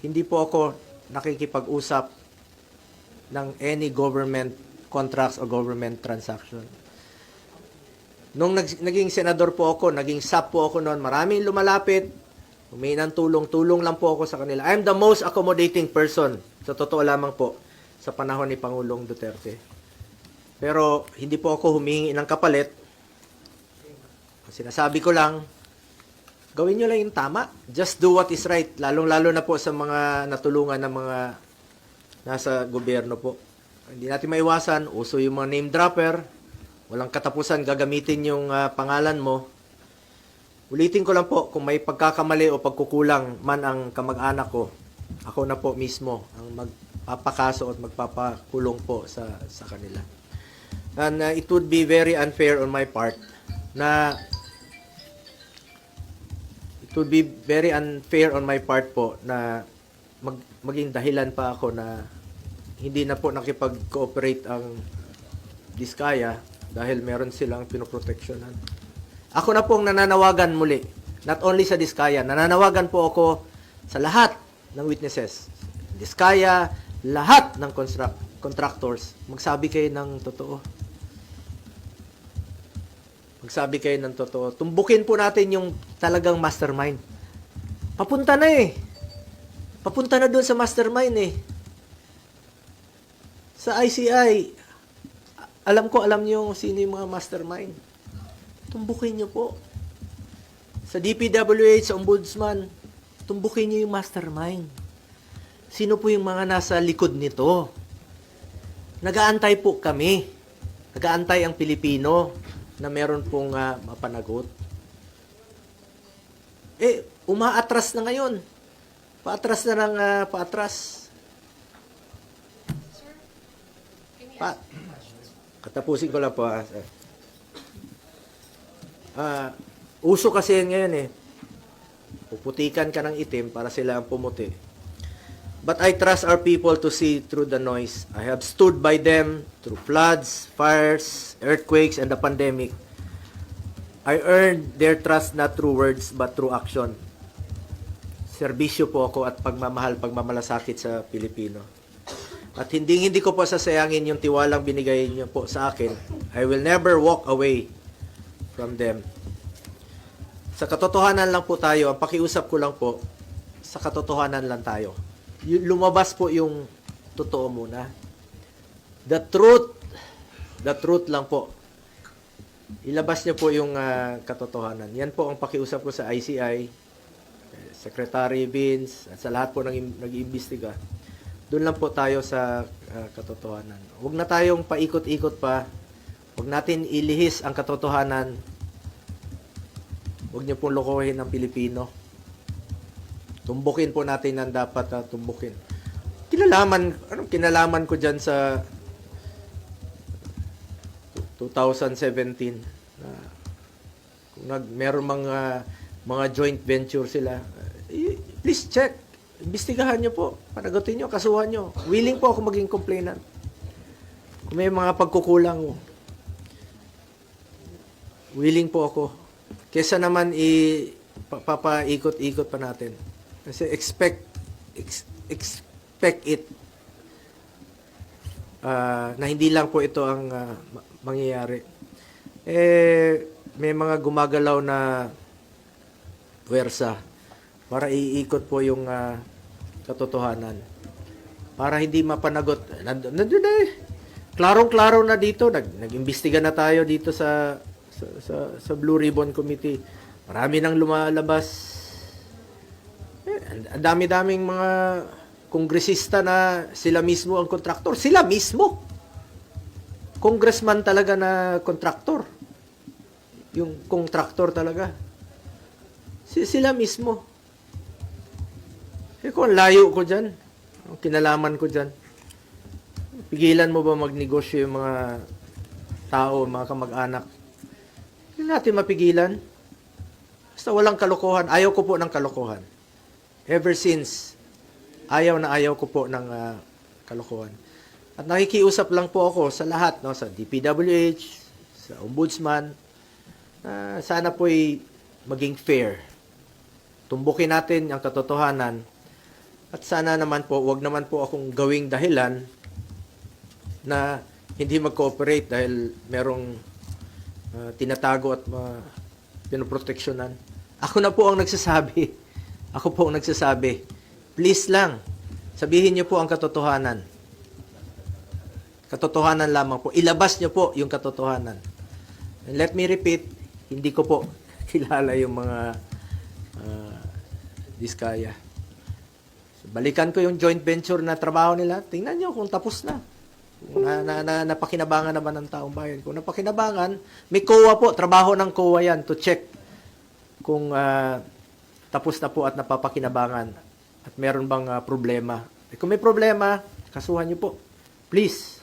hindi po ako nakikipag-usap ng any government contracts o government transaction. Nung naging senador po ako, naging SAP po ako noon, maraming lumalapit, humingi ng tulong lang po ako sa kanila. I'm the most accommodating person, sa totoo lamang po, sa panahon ni Pangulong Duterte. Pero hindi po ako humingi ng kapalit. Sinasabi ko lang, gawin nyo lang yung tama. Just do what is right. Lalong-lalo na po sa mga natulungan ng mga nasa gobyerno po. Hindi natin maiwasan, uso yung mga name dropper, walang katapusan gagamitin yung pangalan mo. Ulitin ko lang po, kung may pagkakamali o pagkukulang man ang kamag-anak ko, ako na po mismo ang magpapakaso at magpapakulong po sa kanila. And it would be very unfair on my part na po na maging dahilan pa ako na hindi na po nakipag-cooperate ang Diskaya dahil meron silang pinoproteksyonan. Ako na pong nananawagan muli, not only sa Diskaya, nananawagan po ako sa lahat ng witnesses. Diskaya, lahat ng contractors, magsabi kayo ng totoo. Magsabi kayo ng totoo. Tumbukin po natin yung talagang mastermind. Papunta na eh. Papunta na doon sa mastermind eh. Sa ICI, alam niyo sino yung mga mastermind. Tumbukin niyo po. Sa DPWH, sa Ombudsman, tumbukin niyo yung mastermind. Sino po yung mga nasa likod nito? Nagaantay po kami. Nagaantay ang Pilipino na meron pong mapanagot. Umaatras na ngayon. Paatras na ng paatras. Katapusin ko lang po. Uso kasi ngayon eh. Puputikan ka ng itim para sila ang pumuti. But I trust our people to see through the noise. I have stood by them through floods, fires, earthquakes, and the pandemic. I earned their trust not through words but through action. Serbisyo po ako at pagmamalasakit sa Pilipino. At hindi ko po sasayangin yung tiwalang binigay niyo po sa akin. I will never walk away from them. Sa katotohanan lang po tayo, ang pakiusap ko lang po, sa katotohanan lang tayo. Lumabas po yung totoo muna. The truth lang po. Ilabas niyo po yung katotohanan. Yan po ang pakiusap ko sa ICI, Secretary Vince, at sa lahat po ng nag-iimbestiga. Doon lang po tayo sa katotohanan. Huwag na tayong paikot-ikot pa. Huwag natin ilihis ang katotohanan. Huwag niyo pong lokohin ang Pilipino. Tumbukin po natin ang dapat tumbukin. Anong kinalaman ko dyan sa 2017? Kung meron mga joint venture sila, please check. Imbestigahan nyo po. Panagutin nyo, kasuhan nyo. Willing po ako maging complainant. Kung may mga pagkukulang, willing po ako. Kesa naman papaikot-ikot pa natin. Kasi expect it na hindi lang po ito ang mangyayari. May mga gumagalaw na puwersa para iikot po yung katotohanan. Para hindi mapanagot. Nandun na eh. Klarong-klaro na dito. Nag-imbestiga na tayo dito sa Blue Ribbon Committee. Marami nang lumalabas. Ang dami-daming mga kongresista na sila mismo ang kontraktor. Sila mismo. Congressman talaga na kontraktor. Yung kontraktor talaga. Sila mismo. Kung layo ko dyan, ang kinalaman ko dyan, pigilan mo ba magnegosyo yung mga tao, mga kamag-anak? Hindi natin mapigilan. Basta walang kalokohan. Ayaw ko po ng kalokohan. Ever since, ayaw ko po ng kalokohan. At nakikiusap lang po ako sa lahat, no, sa DPWH, sa Ombudsman, sana po'y maging fair. Tumbukin natin ang katotohanan At sana naman po, wag naman po akong gawing dahilan na hindi mag-cooperate dahil merong tinatago at pinoproteksyonan. Ako na po ang nagsasabi. Ako po ang nagsasabi. Please lang, sabihin niyo po ang katotohanan. Katotohanan lamang po. Ilabas niyo po yung katotohanan. And let me repeat, hindi ko po kilala yung mga Diskaya. So, balikan ko yung joint venture na trabaho nila. Tingnan nyo kung tapos na. Kung napakinabangan naman ng taong bayan. Kung napakinabangan, may COA po. Trabaho ng COA yan to check kung tapos na po at napapakinabangan at meron bang problema. Kung may problema, kasuhan nyo po. Please.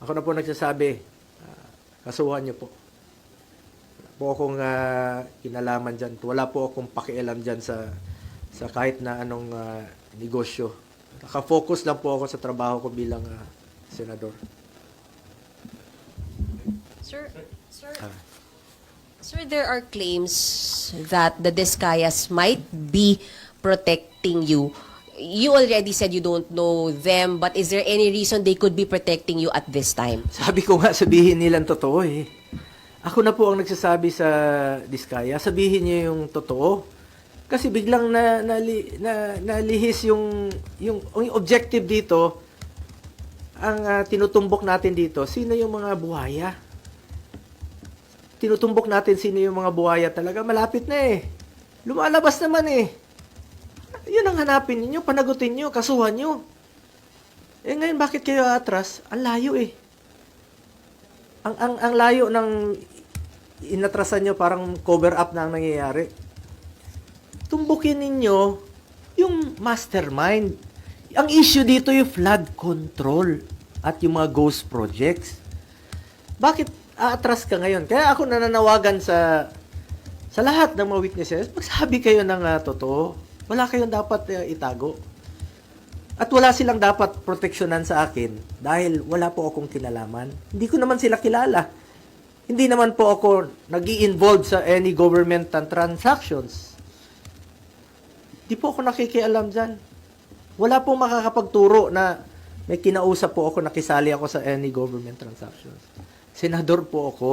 Ako na po nagsasabi, kasuhan nyo po. Wala po akong kinalaman dyan. Wala po akong pakialam dyan sa kahit na anong negosyo. Naka-focus lang po ako sa trabaho ko bilang senador. Sir, there are claims that the Discayas might be protecting you. You already said you don't know them, but is there any reason they could be protecting you at this time? Sabi ko nga, sabihin nilang totoo eh. Ako na po ang nagsasabi sa Diskaya, sabihin niyo yung totoo. Kasi biglang nalihis yung objective dito, ang tinutumbok natin dito, sino yung mga buhaya? Tinutumbok natin sino yung mga buhaya talaga, malapit na eh. Lumalabas naman eh. Yun ang hanapin ninyo, panagutin nyo, kasuhan nyo. Eh ngayon, bakit kayo atras? Ang layo eh. Ang layo ng inatrasan nyo, parang cover up na ang nangyayari. Tumbukin ninyo yung mastermind. Ang issue dito yung flood control at yung mga ghost projects. Bakit aatras ka ngayon? Kaya ako nananawagan sa lahat ng mga witnesses, magsabi kayo ng totoo. Wala kayong dapat itago. At wala silang dapat proteksyonan sa akin dahil wala po akong kinalaman. Hindi ko naman sila kilala. Hindi naman po ako nag-i-involve sa any government transactions. Di po ako nakikialam dyan. Wala pong makakapagturo na may kinausap po ako, nakisali ako sa any government transactions. Senador po ako.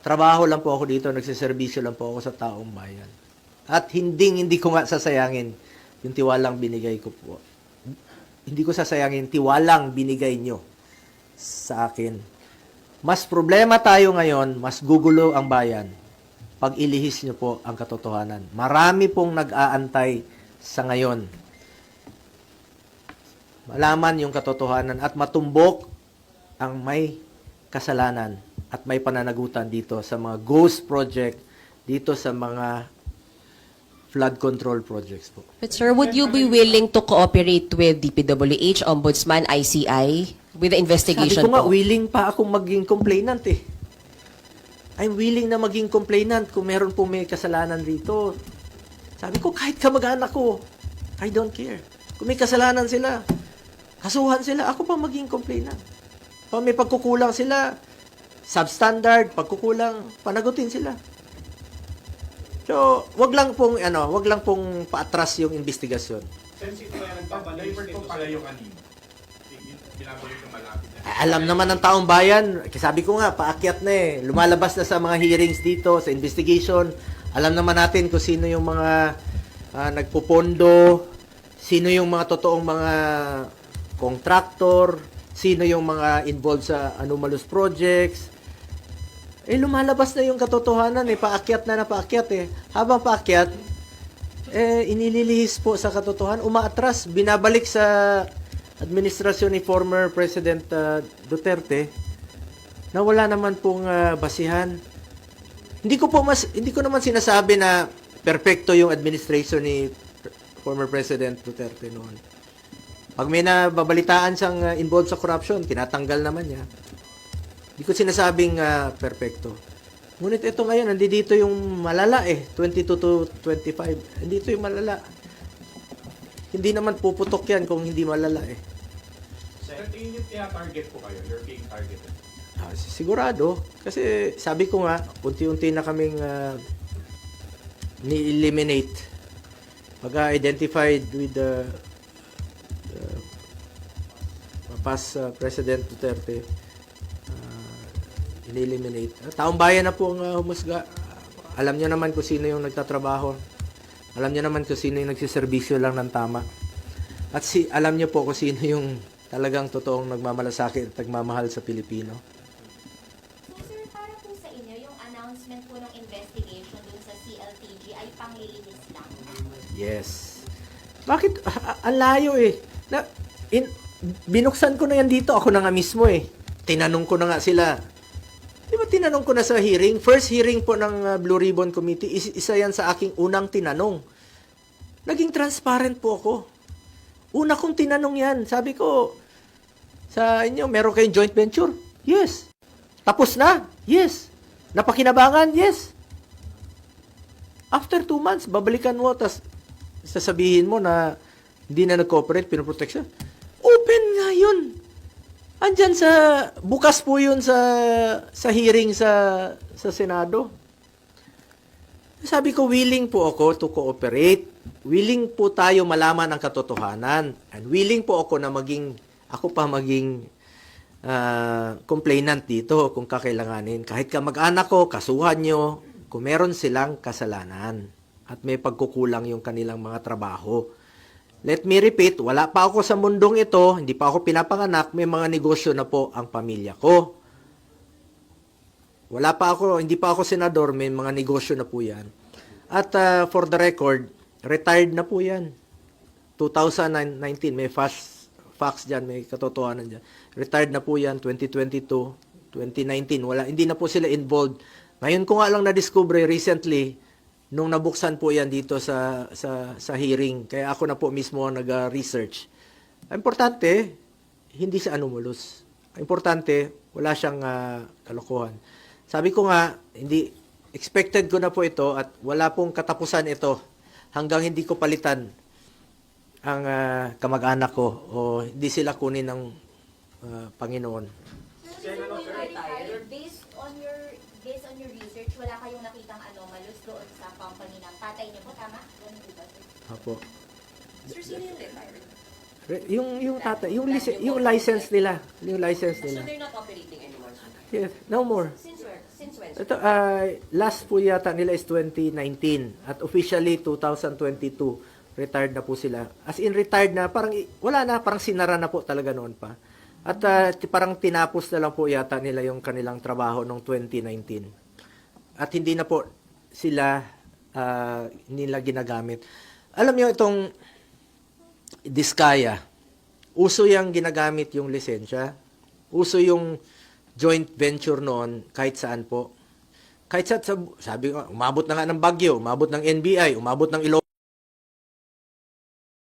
Trabaho lang po ako dito, nagsiservisyo lang po ako sa taong bayan. At hindi ko nga sasayangin yung tiwalang binigay ko po. Hindi ko sasayangin tiwalang binigay nyo sa akin. Mas problema tayo ngayon, mas gugulo ang bayan pag ilihis nyo po ang katotohanan. Marami pong nag-aantay sa ngayon. Malaman yung katotohanan at matumbok ang may kasalanan at may pananagutan dito sa mga ghost project, dito sa mga flood control projects po. But sir, would you be willing to cooperate with DPWH, Ombudsman, ICI, with the investigation Sabi ko nga, po? willing pa akong maging complainant eh. I'm willing na maging complainant kung meron po may kasalanan dito. Sabi ko, kahit kamag-anak ko, I don't care. Kung may kasalanan sila, kasuhan sila, ako pa maging complainant. Pag may pagkukulang sila, substandard, pagkukulang, panagutin sila. So, wag lang pong paatras yung investigasyon. Since ito ay nagpapalipert po pala yung kanina. Binabalik yung malapit na. Alam naman ng taong bayan, sabi ko nga, paakyat na eh. Lumalabas na sa mga hearings dito, sa investigation. Alam naman natin kung sino yung mga nagpupondo, sino yung mga totoong mga contractor, sino yung mga involved sa anomalous projects. Eh, lumalabas na yung katotohanan eh. Paakyat na paakyat eh. Habang paakyat, inililihis po sa katotohanan. Umaatras, binabalik sa administrasyon ni former President Duterte na wala naman pong basihan. Hindi ko naman sinasabi na perpekto yung administration ni former President Duterte noon. Pag may nababalitaan siyang involved sa corruption, tinatanggal naman niya. Hindi ko sinasabing perpekto. Ngunit ito ngayon, nandito yung malala eh. 22 to 25. Nandito yung malala. Hindi naman puputok yan kung hindi malala eh. Sir, tingin yung target po kayo? You're being targeted? Sigurado. Kasi sabi ko nga, unti-unti na kaming ni-eliminate Identified with the past President Duterte, in-eliminate. Taong bayan na po ang humusga. Alam nyo naman kung sino yung nagtatrabaho. Alam nyo naman kung sino yung nagsiservisyo lang ng tama. At alam nyo po kung sino yung talagang totoong nagmamalasakit at nagmamahal sa Pilipino. So, sir, para po sa inyo, yung announcement po ng investigation dun sa CLTG ay panglilinis lang? Yes. Bakit? Ang layo eh. Binuksan ko na yan dito. Ako na nga mismo eh. Tinanong ko na nga sila. Di ba tinanong ko na sa hearing? First hearing po ng Blue Ribbon Committee, isa yan sa aking unang tinanong. Naging transparent po ako. Una kong tinanong yan. Sabi ko, sa inyo, meron kayong joint venture? Yes. Tapos na? Yes. Napakinabangan? Yes. After 2 months, babalikan mo, tas sasabihin mo na hindi na nag-cooperate, pinoprotect siya. Open nga yun. Andyan bukas po yun sa hearing sa Senado. Sabi ko, willing po ako to cooperate. Willing po tayo malaman ang katotohanan. And willing po ako na maging complainant dito kung kakailanganin. Kahit kamag-anak ko, kasuhan nyo, kung meron silang kasalanan at may pagkukulang yung kanilang mga trabaho. Let me repeat, wala pa ako sa mundong ito, hindi pa ako pinapanganak, may mga negosyo na po ang pamilya ko. Hindi pa ako senador, may mga negosyo na po yan. At for the record, retired na po yan. 2019, may facts dyan, may katotohanan dyan. Retired na po yan, 2022, 2019, hindi na po sila involved. Ngayon ko nga lang na-discover recently, nung nabuksan po yan dito sa hearing, kaya ako na po mismo nag-research. Importante, hindi siya anomalous. Importante, wala siyang kalokohan. Sabi ko nga, expected ko na po ito at wala pong katapusan ito hanggang hindi ko palitan ang kamag-anak ko o hindi sila kunin ng Panginoon. Sir, based on your research, wala kayong nakitang anomalous doon sa company ng tatay niyo po, tama? Ganun po ba, sir? Apo. Sir, sino yung retired? Yung license nila. Yung license So nila. they're not operating anymore? Yes, no more. Since where? Since when? Ito, last po yata nila is 2019 at officially 2022 retired na po sila. As in retired na, parang wala na, parang sinara na po talaga noon pa. At parang tinapos na lang po yata nila yung kanilang trabaho noong 2019. At hindi na po sila hindi nila ginagamit. Alam niyo itong Diskaya, uso yung ginagamit yung lisensya. Uso yung joint venture noon kahit saan po. Kahit sabi ko, umabot na nga ng Baguio, umabot ng NBI, umabot ng Ilocos.